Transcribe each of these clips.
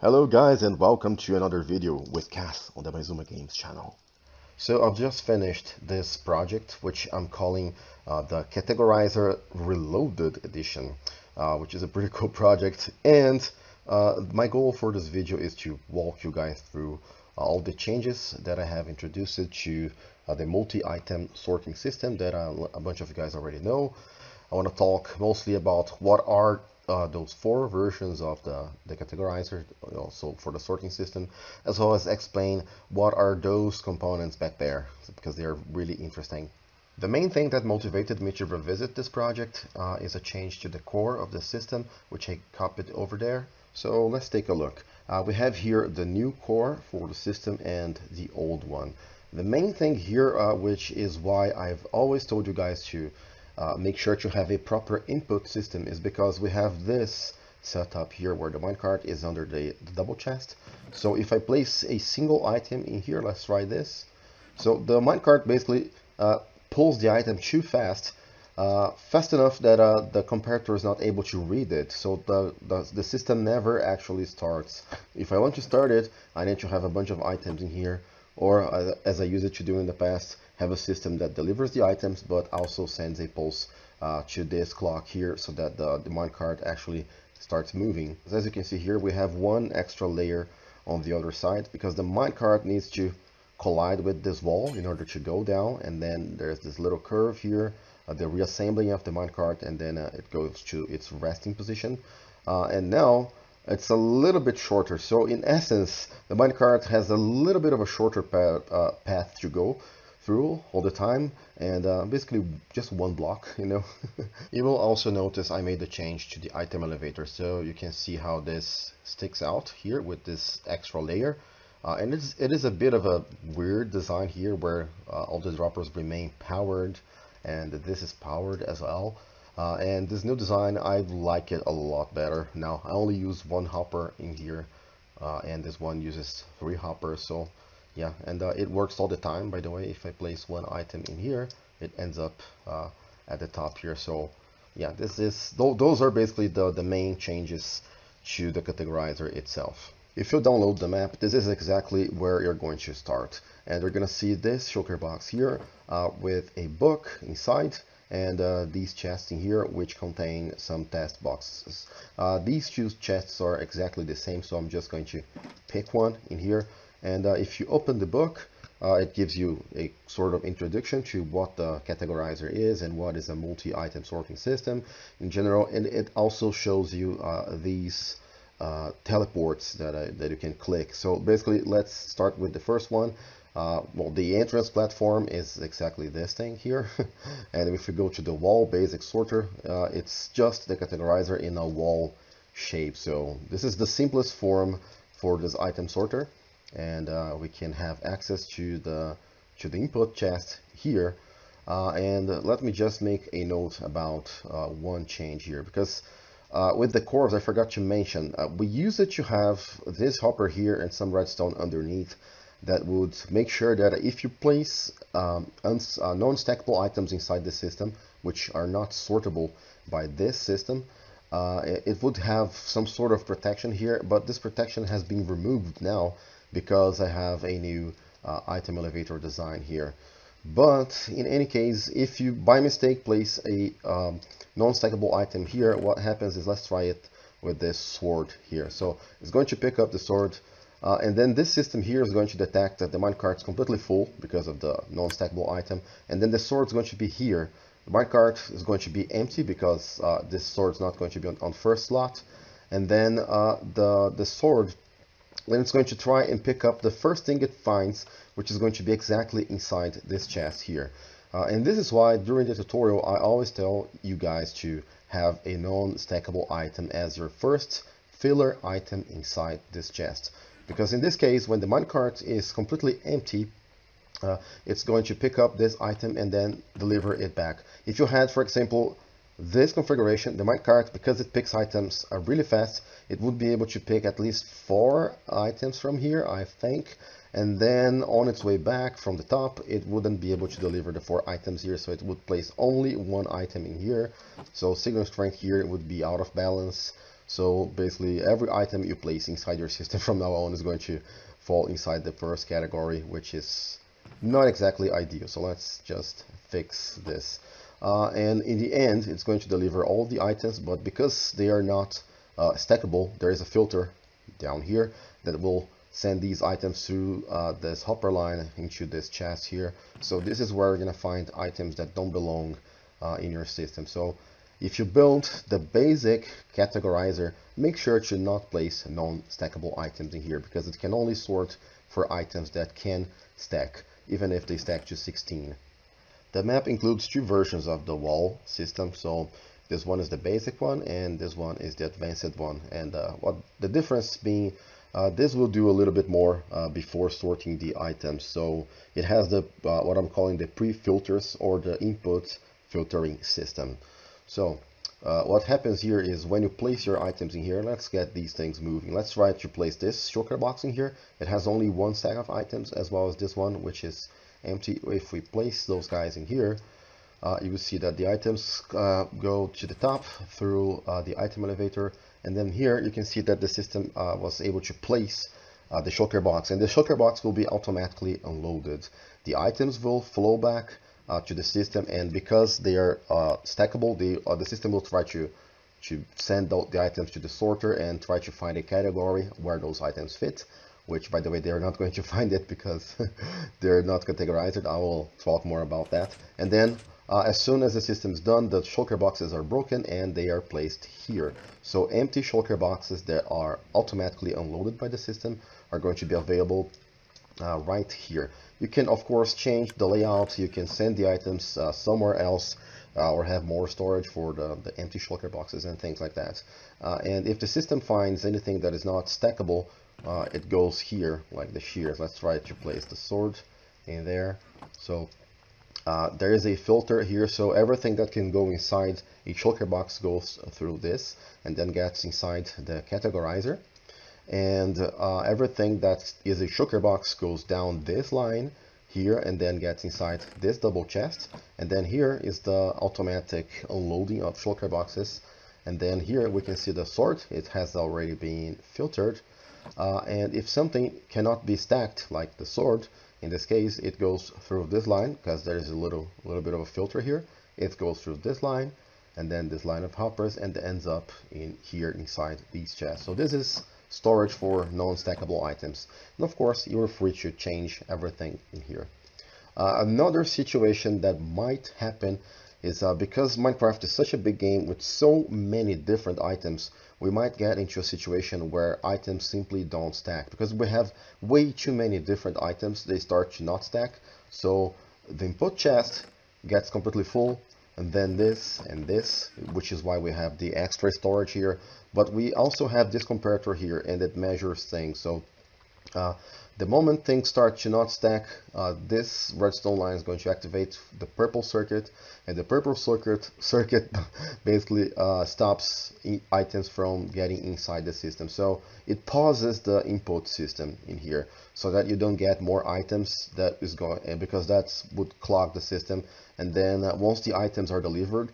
Hello guys and welcome to another video with Cass on the Maizuma Games channel. So I've just finished this project which I'm calling the Categorizer Reloaded Edition, which is a pretty cool project, and my goal for this video is to walk you guys through all the changes that I have introduced to the multi-item sorting system that a bunch of you guys already know. I want to talk mostly about what are those four versions of the categorizer, also for the sorting system, as well as explain what are those components back there, because they are really interesting. The main thing that motivated me to revisit this project is a change to the core of the system, which I copied over there. So let's take a look. We have here the new core for the system and the old one. The main thing here, which is why I've always told you guys to make sure to have a proper input system, is because we have this setup here where the minecart is under the double chest. So if I place a single item in here, let's try this. So the minecart basically pulls the item too fast, fast enough that the comparator is not able to read it. So the system never actually starts. If I want to start it, I need to have a bunch of items in here, or as I used it to do in the past, have a system that delivers the items but also sends a pulse to this clock here so that the minecart actually starts moving. As you can see here, we have one extra layer on the other side because the minecart needs to collide with this wall in order to go down, and then there's this little curve here, the reassembling of the minecart, and then it goes to its resting position. And now it's a little bit shorter. So in essence, the minecart has a little bit of a shorter path to go through all the time, and basically just one block, you know. You will also notice I made the change to the item elevator, so you can see how this sticks out here with this extra layer. And it is a bit of a weird design here where all the droppers remain powered and this is powered as well. And this new design, I like it a lot better. Now I only use one hopper in here, and this one uses 3 hoppers. So yeah, and it works all the time, by the way. If I place one item in here, it ends up at the top here. So yeah, those are basically the main changes to the categorizer itself. If you download the map, this is exactly where you're going to start. And you're going to see this shulker box here with a book inside, and these chests in here which contain some test boxes. These two chests are exactly the same, so I'm just going to pick one in here. And if you open the book, it gives you a sort of introduction to what the categorizer is and what is a multi-item sorting system in general. And it also shows you these teleports that you can click. So basically, let's start with the first one. Well, the entrance platform is exactly this thing here. And if we go to the wall basic sorter, it's just the categorizer in a wall shape. So this is the simplest form for this item sorter, and we can have access to the input chest here. And let me just make a note about one change here, because with the cores, I forgot to mention, we use it to have this hopper here and some redstone underneath that would make sure that if you place non-stackable items inside the system, which are not sortable by this system, it would have some sort of protection here, but this protection has been removed now because I have a new item elevator design here. But in any case, if you by mistake place a non-stackable item here, what happens is, let's try it with this sword here. So it's going to pick up the sword, and then this system here is going to detect that the minecart is completely full because of the non-stackable item, and then the sword is going to be here. The minecart is going to be empty because this sword is not going to be on first slot, and then the sword, then it's going to try and pick up the first thing it finds, which is going to be exactly inside this chest here. And this is why during the tutorial I always tell you guys to have a non-stackable item as your first filler item inside this chest. Because in this case, when the minecart is completely empty, it's going to pick up this item and then deliver it back. If you had, for example, this configuration, the minecart, because it picks items really fast, it would be able to pick at least 4 items from here, I think, and then on its way back from the top, it wouldn't be able to deliver the 4 items here, so it would place only 1 item in here. So signal strength here would be out of balance. So basically every item you place inside your system from now on is going to fall inside the first category, which is not exactly ideal. So let's just fix this. And in the end, it's going to deliver all the items, but because they are not stackable, there is a filter down here that will send these items through this hopper line into this chest here. So this is where you're going to find items that don't belong in your system. So if you build the basic categorizer, make sure to not place non-stackable items in here, because it can only sort for items that can stack, even if they stack to 16. The map includes two versions of the wall system. So this one is the basic one and this one is the advanced one. And what the difference being, this will do a little bit more before sorting the items. So it has the what I'm calling the pre-filters or the input filtering system. So what happens here is when you place your items in here, let's get these things moving. Let's try to place this shulker box in here. It has only one stack of items, as well as this one, which is empty. If we place those guys in here, you will see that the items go to the top through the item elevator, and then here you can see that the system was able to place the shulker box, and the shulker box will be automatically unloaded. The items will flow back to the system, and because they are stackable, the system will try to send the items to the sorter and try to find a category where those items fit, which, by the way, they're not going to find it because they're not categorized. I will talk more about that. And then as soon as the system is done, the shulker boxes are broken and they are placed here. So empty shulker boxes that are automatically unloaded by the system are going to be available right here. You can, of course, change the layout. You can send the items somewhere else or have more storage for the empty shulker boxes and things like that. And if the system finds anything that is not stackable, it goes here, like the shears. Let's try to place the sword in there. So there is a filter here, so everything that can go inside a shulker box goes through this and then gets inside the categorizer. And everything that is a shulker box goes down this line here and then gets inside this double chest. And then here is the automatic unloading of shulker boxes. And then here we can see the sort. It has already been filtered. And if something cannot be stacked, like the sword, in this case, it goes through this line because there is a little bit of a filter here. It goes through this line and then this line of hoppers and ends up in here inside these chests. So this is storage for non-stackable items. And of course, you're free to change everything in here. Another situation that might happen is because Minecraft is such a big game with so many different items, we might get into a situation where items simply don't stack. Because we have way too many different items, they start to not stack. So the input chest gets completely full, and then this and this, which is why we have the extra storage here. But we also have this comparator here, and it measures things. So the moment things start to not stack, this redstone line is going to activate the purple circuit, and the purple circuit basically stops items from getting inside the system. So it pauses the input system in here so that you don't get more items that is going, because that would clog the system. And then once the items are delivered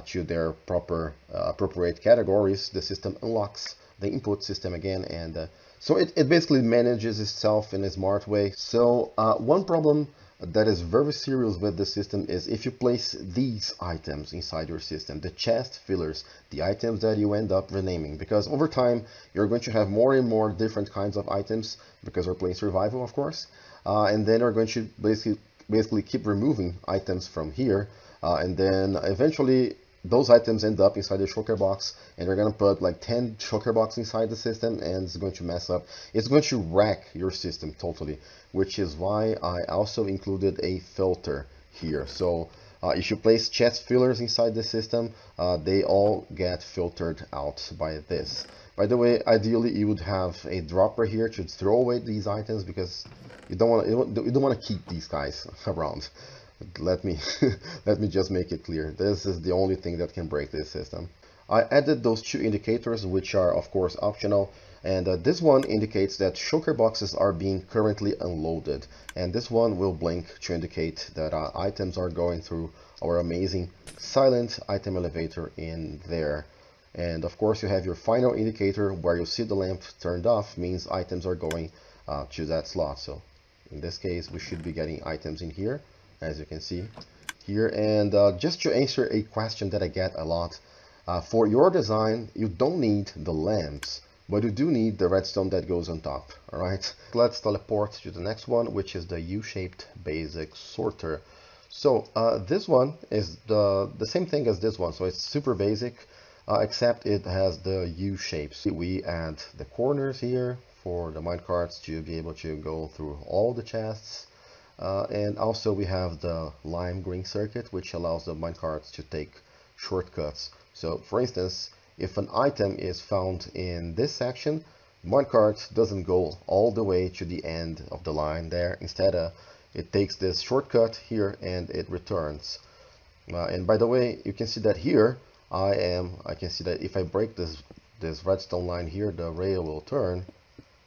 to their proper appropriate categories, the system unlocks the input system again, and so it basically manages itself in a smart way. So one problem that is very serious with the system is if you place these items inside your system, the chest fillers, the items that you end up renaming, because over time you're going to have more and more different kinds of items because we're playing survival, of course, and then you're going to basically keep removing items from here, and then eventually those items end up inside the shulker box, and you're going to put like 10 shulker boxes inside the system, and it's going to mess up. It's going to wreck your system totally, which is why I also included a filter here. So if you place chest fillers inside the system, they all get filtered out by this. By the way, ideally you would have a dropper here to throw away these items, because you don't want to keep these guys around. Let me just make it clear. This is the only thing that can break this system. I added those two indicators, which are of course optional, and this one indicates that shulker boxes are being currently unloaded, and this one will blink to indicate that items are going through our amazing silent item elevator in there. And of course, you have your final indicator where you see the lamp turned off, means items are going to that slot. So in this case, we should be getting items in here, as you can see here. And just to answer a question that I get a lot, for your design, you don't need the lamps, but you do need the redstone that goes on top. All right, let's teleport to the next one, which is the U-shaped basic sorter. So this one is the same thing as this one, so it's super basic, except it has the U shapes. We add the corners here for the minecarts to be able to go through all the chests, and also we have the lime green circuit, which allows the minecarts to take shortcuts. So for instance, if an item is found in this section, minecart doesn't go all the way to the end of the line there. Instead, it takes this shortcut here and it returns. And by the way, you can see that here I can see that if I break this redstone line here, the rail will turn.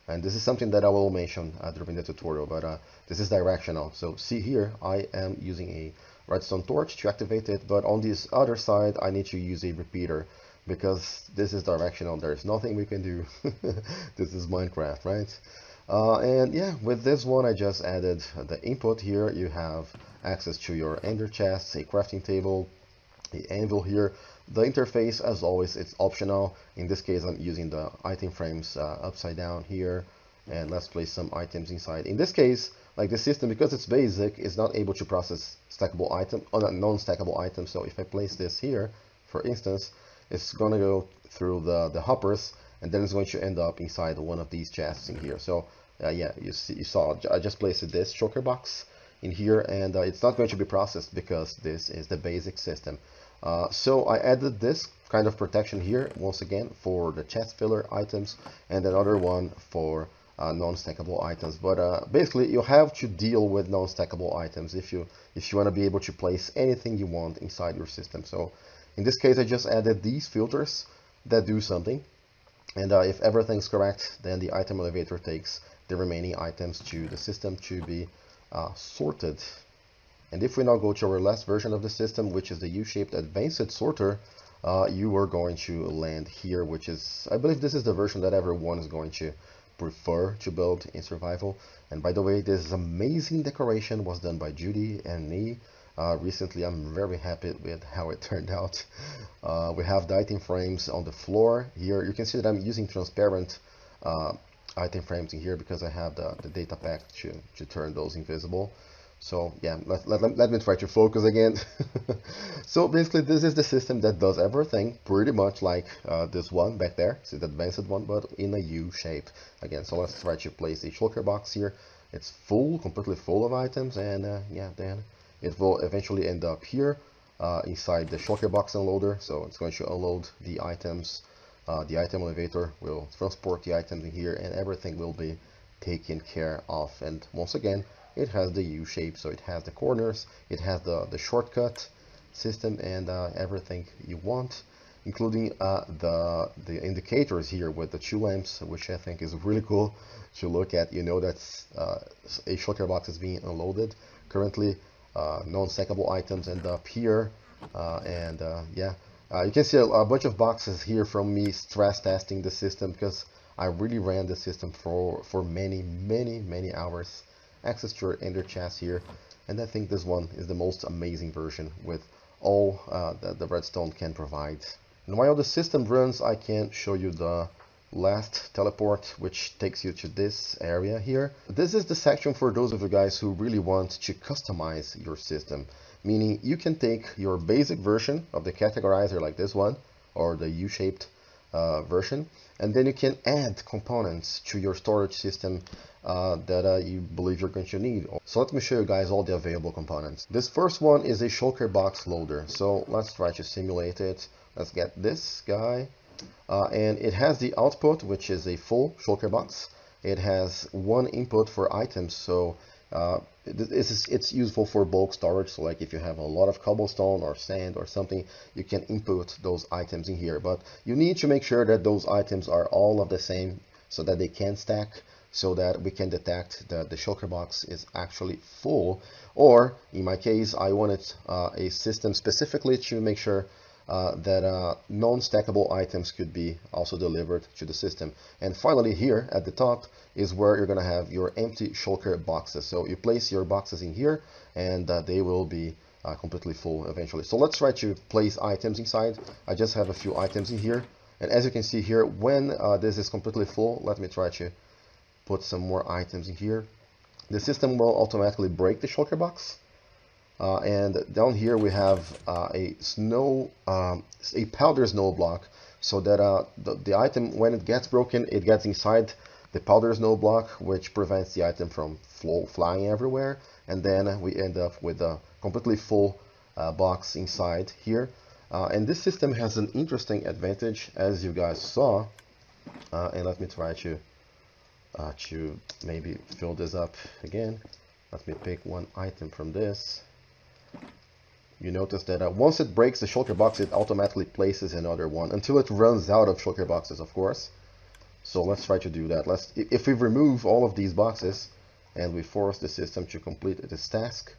And this is something that I will mention during the tutorial, but this is directional. So see here, I am using a redstone torch to activate it, but on this other side, I need to use a repeater because this is directional. There's nothing we can do. This is Minecraft, right? And yeah, with this one, I just added the input here. You have access to your ender chests, a crafting table, the anvil here. The interface, as always, it's optional. In this case, I'm using the item frames upside down here, and let's place some items inside. In this case, like the system, because it's basic, is not able to process stackable item on a non-stackable item. So if I place this here, for instance, it's going to go through the hoppers, and then it's going to end up inside one of these chests in here. So yeah, you saw I just placed this shulker box in here, and it's not going to be processed because this is the basic system. So I added this kind of protection here once again for the chest filler items, and another one for non-stackable items. But basically, you have to deal with non-stackable items if you want to be able to place anything you want inside your system. So in this case, I just added these filters that do something, and if everything's correct, then the item elevator takes the remaining items to the system to be sorted. And if we now go to our last version of the system, which is the U-shaped advanced sorter, you are going to land here, which is, I believe this is the version that everyone is going to prefer to build in survival. And by the way, this amazing decoration was done by Judy and me. Recently, I'm very happy with how it turned out. We have the item frames on the floor here. You can see that I'm using transparent item frames in here because I have the data pack to turn those invisible. So yeah, let me try to focus again. So basically, this is the system that does everything pretty much like this one back there. It's the advanced one, but in a U shape again. So let's try to place a shulker box here. It's full, completely full of items, and yeah, then it will eventually end up here inside the Shulker Box Unloader. So it's going to unload the items. The item elevator will transport the items in here, and everything will be taken care of. And once again, it has the U shape, so it has the corners, it has the shortcut system, and everything you want, including the indicators here with the 2 lamps, which I think is really cool to look at. You know that a shulker box is being unloaded currently. Non-stackable items end up here, and yeah, you can see a bunch of boxes here from me stress testing the system because I really ran the system for many hours. Access to your ender chest here, and I think this one is the most amazing version with all that the redstone can provide. And while the system runs, I can show you the last teleport, which takes you to this area here. This is the section for those of you guys who really want to customize your system, meaning you can take your basic version of the categorizer like this one, or the U-shaped version, and then you can add components to your storage system that you believe you're going to need. So let me show you guys all the available components. This first one is a Shulker Box Loader. So let's try to simulate it. Let's get this guy. And it has the output, which is a full shulker box. It has one input for items, so it's useful for bulk storage. So like if you have a lot of cobblestone or sand or something, you can input those items in here. But you need to make sure that those items are all of the same so that they can stack, so that we can detect that the shulker box is actually full. Or in my case, I wanted a system specifically to make sure that non-stackable items could be also delivered to the system. And finally, here at the top is where you're going to have your empty shulker boxes. So you place your boxes in here, and they will be completely full eventually. So let's try to place items inside. I just have a few items in here, and as you can see here, when this is completely full, let me try to put some more items in here. The system will automatically break the shulker box. And down here we have a powder snow block, so that the item, when it gets broken, it gets inside the powder snow block, which prevents the item from flying everywhere. And then we end up with a completely full box inside here. And this system has an interesting advantage, as you guys saw. And let me try to maybe fill this up again. Let me pick one item from this. You notice that once it breaks the shulker box, it automatically places another one until it runs out of shulker boxes, of course. So let's try to do that. If we remove all of these boxes and we force the system to complete this task,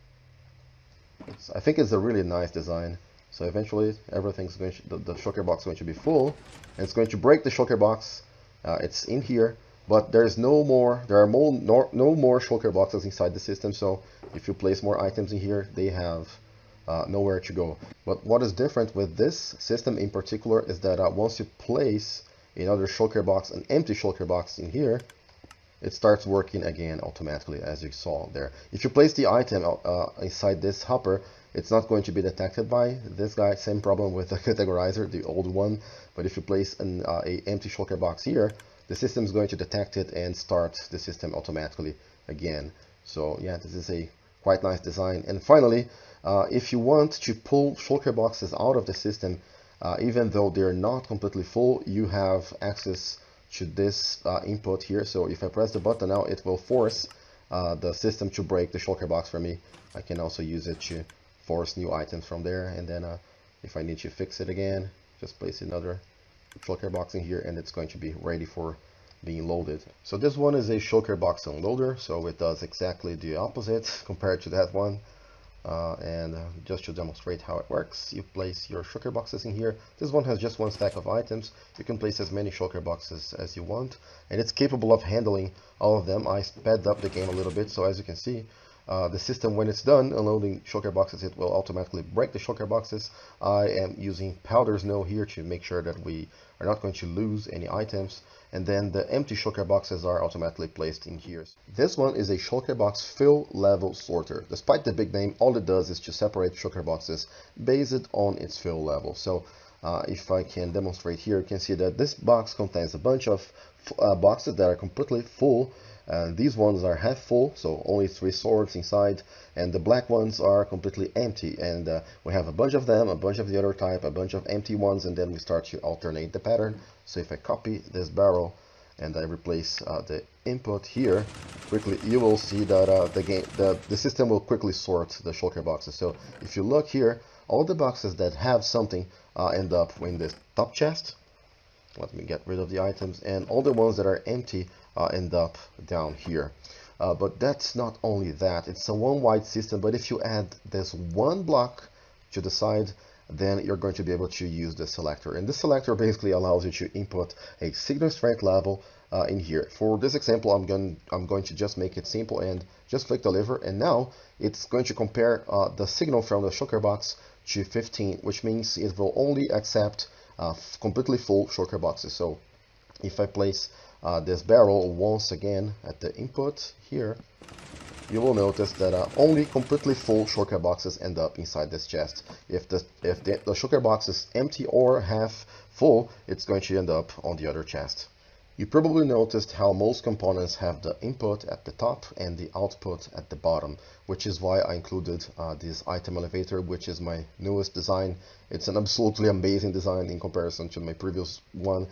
I think it's a really nice design. So eventually everything's going to, the shulker box is going to be full, and it's going to break the shulker box. It's in here, but there are no more shulker boxes inside the system. So if you place more items in here, they have nowhere to go. But what is different with this system in particular is that once you place another shulker box, an empty shulker box in here, it starts working again automatically, as you saw there. If you place the item inside this hopper, it's not going to be detected by this guy. Same problem with the categorizer, the old one. But if you place an empty shulker box here, the system is going to detect it and start the system automatically again. So yeah, this is a quite nice design. And finally, if you want to pull shulker boxes out of the system, even though they're not completely full, you have access to this input here. So if I press the button now, it will force the system to break the shulker box for me. I can also use it to force new items from there. And then if I need to fix it again, just place another shulker box in here, and it's going to be ready for being loaded. So this one is a Shulker Box Unloader, so it does exactly the opposite compared to that one. Just to demonstrate how it works, you place your shulker boxes in here. This one has just one stack of items. You can place as many shulker boxes as you want, and it's capable of handling all of them. I sped up the game a little bit, so as you can see, the system, when it's done unloading shulker boxes, it will automatically break the shulker boxes. I am using powder snow here to make sure that we are not going to lose any items. And then the empty shulker boxes are automatically placed in here. This one is a shulker box fill level sorter. Despite the big name, all it does is to separate shulker boxes based on its fill level. So if I can demonstrate here, you can see that this box contains a bunch of boxes that are completely full. These ones are half full, so only 3 swords inside, and the black ones are completely empty. And we have a bunch of them, a bunch of the other type, a bunch of empty ones, and then we start to alternate the pattern. So if I copy this barrel and I replace the input here, quickly you will see that the system will quickly sort the shulker boxes. So if you look here, all the boxes that have something end up in this top chest. Let me get rid of the items, and all the ones that are empty end up down here. But that's not only that, it's a one-wide system, but if you add this one block to the side, then you're going to be able to use the selector. And this selector basically allows you to input a signal strength level in here. For this example, I'm going to just make it simple and just click deliver, and now it's going to compare the signal from the shulker box to 15, which means it will only accept completely full shulker boxes. So if I place this barrel once again at the input here, you will notice that only completely full shulker boxes end up inside this chest. If the shulker box is empty or half full, it's going to end up on the other chest. You probably noticed how most components have the input at the top and the output at the bottom, which is why I included this item elevator, which is my newest design. It's an absolutely amazing design in comparison to my previous one,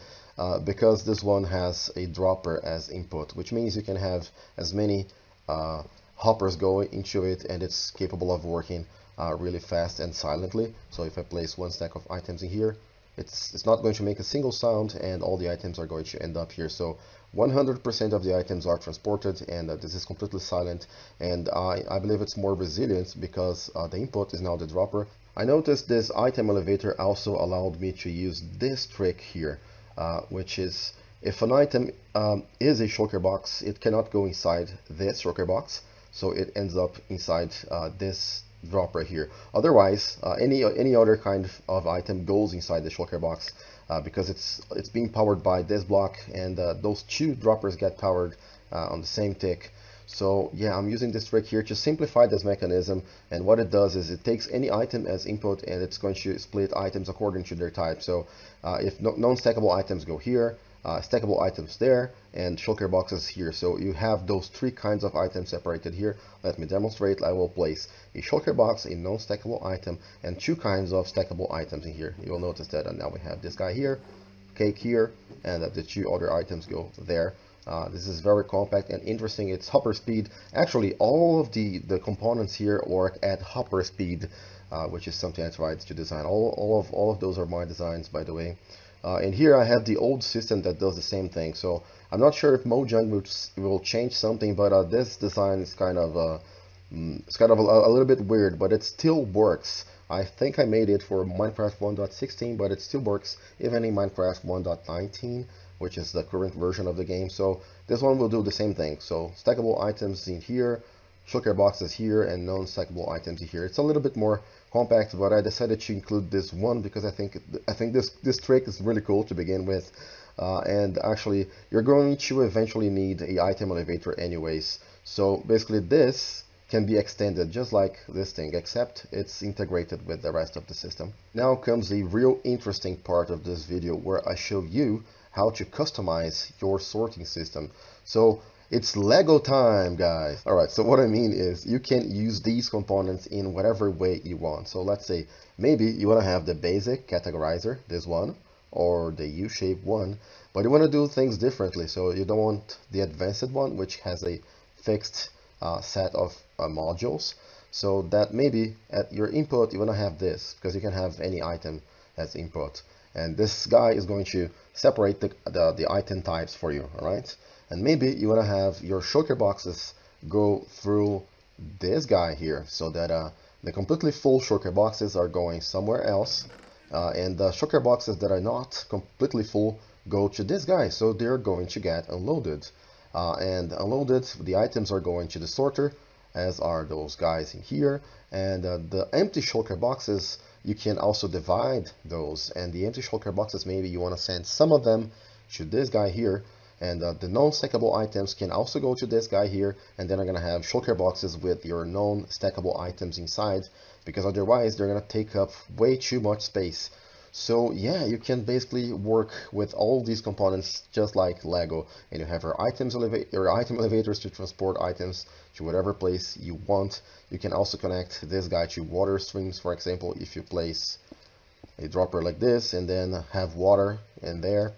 because this one has a dropper as input, which means you can have as many hoppers go into it, and it's capable of working really fast and silently. So if I place one stack of items in here, it's not going to make a single sound, and all the items are going to end up here. So 100% of the items are transported, and this is completely silent. And I believe it's more resilient because the input is now the dropper. I noticed this item elevator also allowed me to use this trick here, which is if an item is a shulker box, it cannot go inside this shulker box, so it ends up inside this dropper here. Otherwise, any other kind of item goes inside the shulker box because it's being powered by this block, and those two droppers get powered on the same tick. So yeah, I'm using this trick here to simplify this mechanism, and what it does is it takes any item as input and it's going to split items according to their type. So if non-stackable items go here, stackable items there, and shulker boxes here. So you have those three kinds of items separated here. Let me demonstrate. I will place a shulker box, a non-stackable item, and two kinds of stackable items in here. You'll notice that, and now we have this guy here, cake here, and the two other items go there. This is very compact and interesting. It's hopper speed. Actually, all of the components here work at hopper speed, which is something I tried to design. All of those are my designs, by the way. And here I have the old system that does the same thing. So I'm not sure if Mojang will change something, but this design is kind of a little bit weird, but it still works. I think I made it for Minecraft 1.16, but it still works even in Minecraft 1.19, which is the current version of the game. So this one will do the same thing. So stackable items in here, shulker boxes here, and non-stackable items here. It's a little bit more compact, but I decided to include this one because I think this trick is really cool to begin with. And actually, you're going to eventually need a item elevator anyways. So basically, this can be extended just like this thing, except it's integrated with the rest of the system. Now comes the real interesting part of this video, where I show you how to customize your sorting system. So it's Lego time, guys. All right, so what I mean is you can use these components in whatever way you want. So let's say maybe you want to have the basic categorizer, this one, or the U-shaped one, but you want to do things differently. So you don't want the advanced one, which has a fixed set of modules. So that maybe at your input you want to have this, because you can have any item as input. And this guy is going to separate the item types for you, all right? And maybe you want to have your shulker boxes go through this guy here, so that the completely full shulker boxes are going somewhere else, and the shulker boxes that are not completely full go to this guy, so they're going to get unloaded. And unloaded, the items are going to the sorter, as are those guys in here, and the empty shulker boxes, you can also divide those, and the empty shulker boxes, maybe you want to send some of them to this guy here, and the non-stackable items can also go to this guy here, and then I'm going to have shulker boxes with your non-stackable items inside, because otherwise they're going to take up way too much space. So yeah, you can basically work with all these components just like Lego, and you have your item elevators to transport items to whatever place you want. You can also connect this guy to water streams, for example, if you place a dropper like this and then have water in there.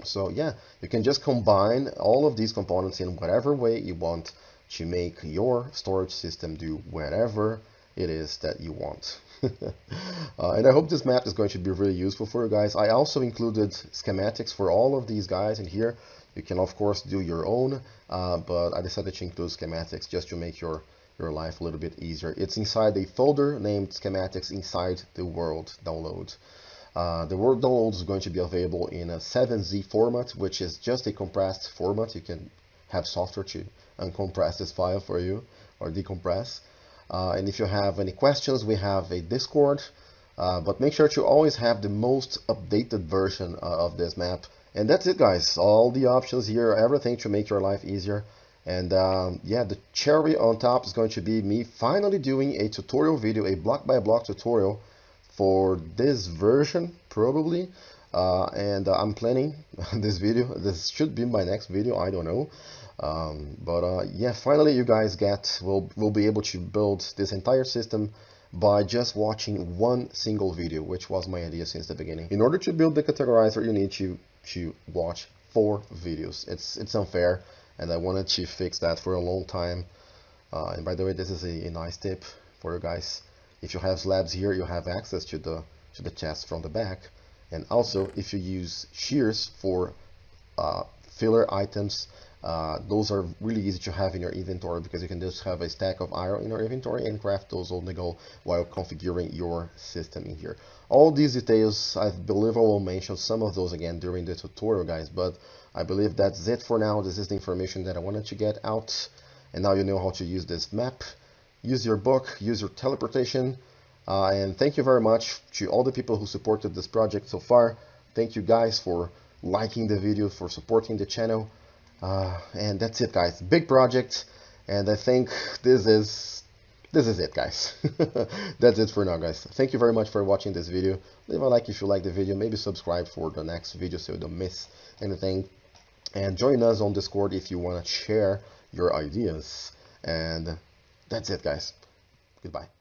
So yeah, you can just combine all of these components in whatever way you want to make your storage system do whatever it is that you want. And I hope this map is going to be really useful for you guys. I also included schematics for all of these guys in here. You can of course do your own, but I decided to include schematics just to make your life a little bit easier. It's inside a folder named schematics inside the world download. The world download is going to be available in a 7Z format, which is just a compressed format. You can have software to uncompress this file for you or decompress. And if you have any questions, we have a Discord, but make sure to always have the most updated version of this map. And that's it, guys. All the options here, everything to make your life easier. And yeah, the cherry on top is going to be me finally doing a tutorial video, a block by block tutorial for this version, probably. And I'm planning this video. This should be my next video, I don't know. Yeah, finally you guys will be able to build this entire system by just watching one single video, which was my idea since the beginning. In order to build the categorizer, you need to watch 4 videos. It's unfair, and I wanted to fix that for a long time. And by the way, this is a nice tip for you guys. If you have slabs here, you have access to the chest from the back. And also, if you use shears for filler items, Those are really easy to have in your inventory because you can just have a stack of iron in your inventory and craft those old nickel while configuring your system in here. All these details, I believe I will mention some of those again during the tutorial, guys, but I believe that's it for now. This is the information that I wanted to get out, and now you know how to use this map. Use your book, use your teleportation, and thank you very much to all the people who supported this project so far. Thank you guys for liking the video, for supporting the channel. And that's it, guys. Big project, and I think this is it, guys. That's it for now, guys. Thank you very much for watching this video. Leave a like if you like the video. Maybe subscribe for the next video so you don't miss anything. And join us on Discord if you want to share your ideas. And that's it, guys. Goodbye.